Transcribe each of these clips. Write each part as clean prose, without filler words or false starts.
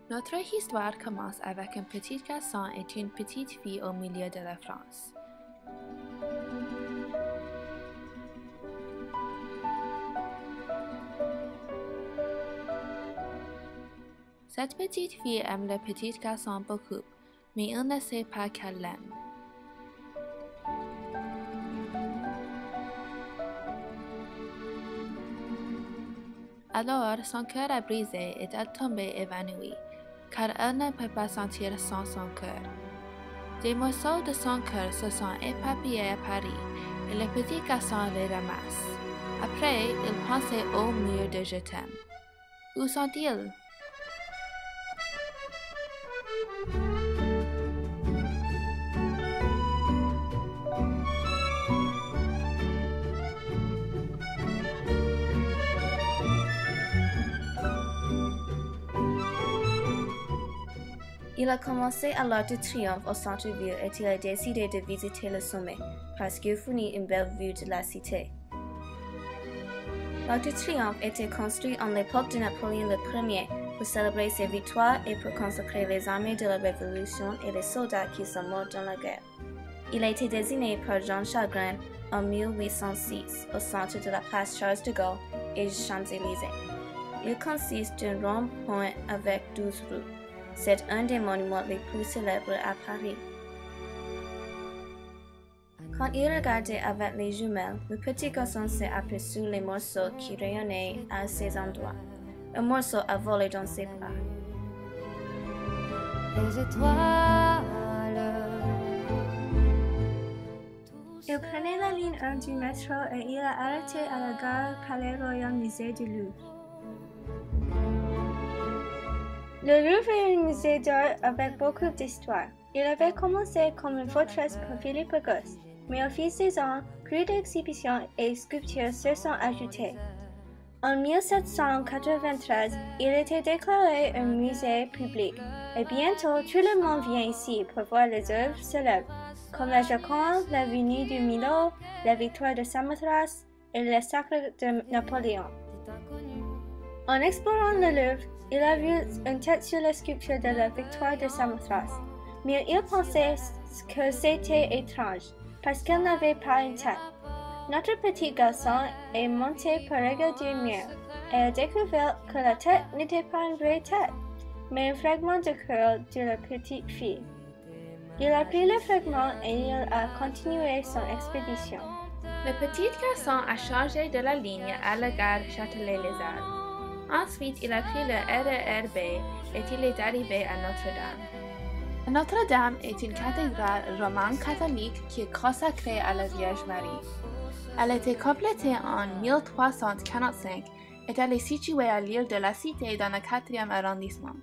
Notre histoire commence avec un petit garçon et une petite fille au milieu de la France. Cette petite fille aime le petit garçon beaucoup, mais il ne sait pas qu'elle l'aime. Alors, son cœur est brisé et elle tombe évanouie, car elle ne peut pas sentir sans son cœur. Des morceaux de son cœur se sont éparpillés à Paris, et le petit garçon les ramasse. Après, il pensait au mur de Je t'aime. Où sont-ils? Il a commencé à l'Arc de Triomphe au centre-ville et il a décidé de visiter le sommet parce qu'il fournit une belle vue de la cité. L'Arc de Triomphe était construit en l'époque de Napoléon Ier pour célébrer ses victoires et pour consacrer les armées de la Révolution et les soldats qui sont morts dans la guerre. Il a été désigné par Jean Chagrin en 1806 au centre de la place Charles de Gaulle et Champs-Élysées. Il consiste d'un rond-point avec 12 rues. C'est un des monuments les plus célèbres à Paris. Quand il regardait avec les jumelles, le petit garçon s'est aperçu les morceaux qui rayonnaient à ces endroits. Un morceau a volé dans ses bras. Les étoiles. Il prenait la ligne 1 du métro et il a arrêté à la gare Palais Royal Musée du Louvre. Le Louvre est un musée d'art avec beaucoup d'histoire. Il avait commencé comme une forteresse pour Philippe Auguste, mais au fil des ans, plus d'exhibitions et sculptures se sont ajoutées. En 1793, il était déclaré un musée public, et bientôt tout le monde vient ici pour voir les œuvres célèbres, comme la Joconde, la venue du Milo, la victoire de Samothrace et le sacre de Napoléon. En explorant le Louvre, il a vu une tête sur la sculpture de la victoire de Samothrace, mais il pensait que c'était étrange, parce qu'elle n'avait pas une tête. Notre petit garçon est monté pour regarder mieux, et a découvert que la tête n'était pas une vraie tête, mais un fragment de cœur de la petite fille. Il a pris le fragment et il a continué son expédition. Le petit garçon a changé de la ligne à la gare Châtelet-les-Arts. Ensuite, il a pris le RERB et il est arrivé à Notre-Dame. Notre-Dame est une cathédrale romane catholique qui est consacrée à la Vierge Marie. Elle a été complétée en 1345 et elle est située à l'île de la Cité dans le 4e arrondissement.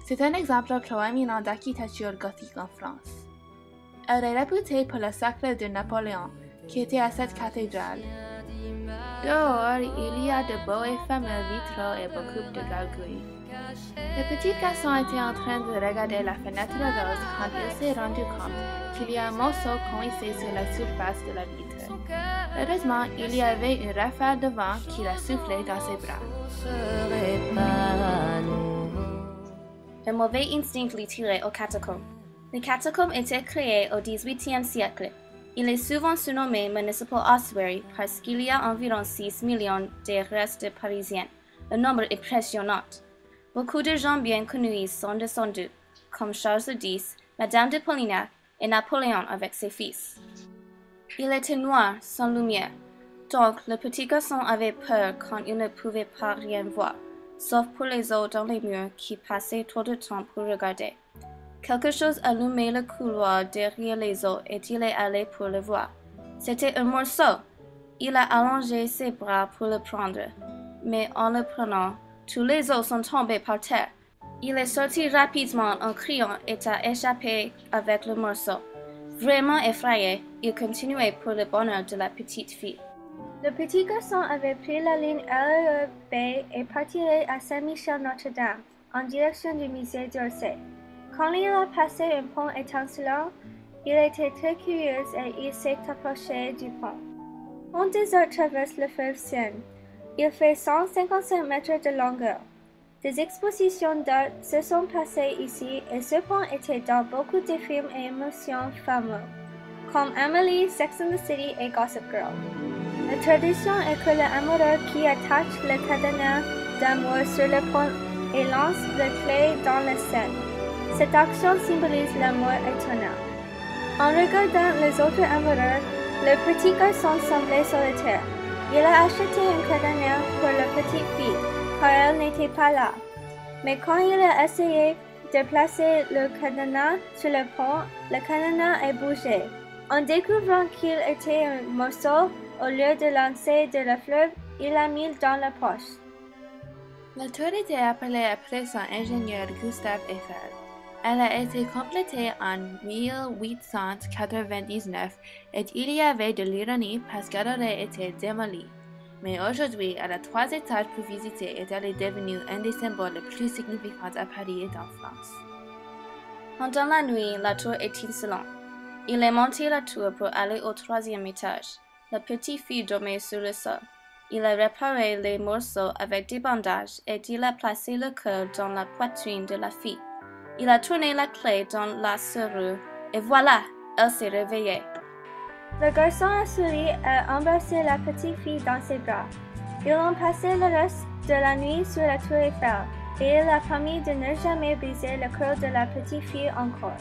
C'est un exemple proéminent d'architecture gothique en France. Elle est réputée pour le sacre de Napoléon qui était à cette cathédrale. Dehors, il y a de beaux et fameux vitraux et beaucoup de gargouilles. Le petit garçon était en train de regarder la fenêtre rose quand il s'est rendu compte qu'il y a un morceau coincé sur la surface de la vitre. Heureusement, il y avait une rafale de vent qui l'a soufflé dans ses bras. Un mauvais instinct l'y tirait aux catacombes. Les catacombes étaient créées au XVIIIe siècle. Il est souvent surnommé Municipal Ossuary parce qu'il y a environ 6 millions de restes parisiens, un nombre impressionnant. Beaucoup de gens bien connus y sont descendus, comme Charles X, Madame de Polignac et Napoléon avec ses fils. Il était noir, sans lumière, donc le petit garçon avait peur quand il ne pouvait pas rien voir, sauf pour les os dans les murs qui passaient trop de temps pour regarder. Quelque chose allumait le couloir derrière les os et il est allé pour le voir. C'était un morceau. Il a allongé ses bras pour le prendre, mais en le prenant, tous les os sont tombés par terre. Il est sorti rapidement en criant et a échappé avec le morceau. Vraiment effrayé, il continuait pour le bonheur de la petite fille. Le petit garçon avait pris la ligne RERB et partirait à Saint-Michel-Notre-Dame, en direction du musée d'Orsay. Quand il a passé un pont étincelant, il était très curieux et il s'est approché du pont. Un des arts traverse le fleuve Seine. Il fait 155 mètres de longueur. Des expositions d'art se sont passées ici et ce pont était dans beaucoup de films et émissions fameux, comme Emily, Sex and the City et Gossip Girl. La tradition est que l'amoureux qui attache le cadenas d'amour sur le pont et lance le clé dans la Seine. Cette action symbolise l'amour éternel. En regardant les autres amoureux, le petit garçon semblait solitaire. Il a acheté un cadenas pour la petite fille, car elle n'était pas là. Mais quand il a essayé de placer le cadenas sur le pont, le cadenas a bougé. En découvrant qu'il était un morceau, au lieu de lancer de la fleuve, il l'a mis dans la poche. La tour était appelée après son ingénieur Gustave Eiffel. Elle a été complétée en 1899 et il y avait de l'ironie parce qu'elle aurait été démolie. Mais aujourd'hui, elle a 3 étages pour visiter et elle est devenue un des symboles les plus significants à Paris et en France. Pendant la nuit, la tour est insolente. Il est monté la tour pour aller au 3e étage. La petite fille dormait sur le sol. Il a réparé les morceaux avec des bandages et il a placé le cœur dans la poitrine de la fille. Il a tourné la clé dans la serrure et voilà, elle s'est réveillée. Le garçon a souri et a embrassé la petite fille dans ses bras. Ils ont passé le reste de la nuit sur la tour Eiffel et il a promis de ne jamais briser le cœur de la petite fille encore.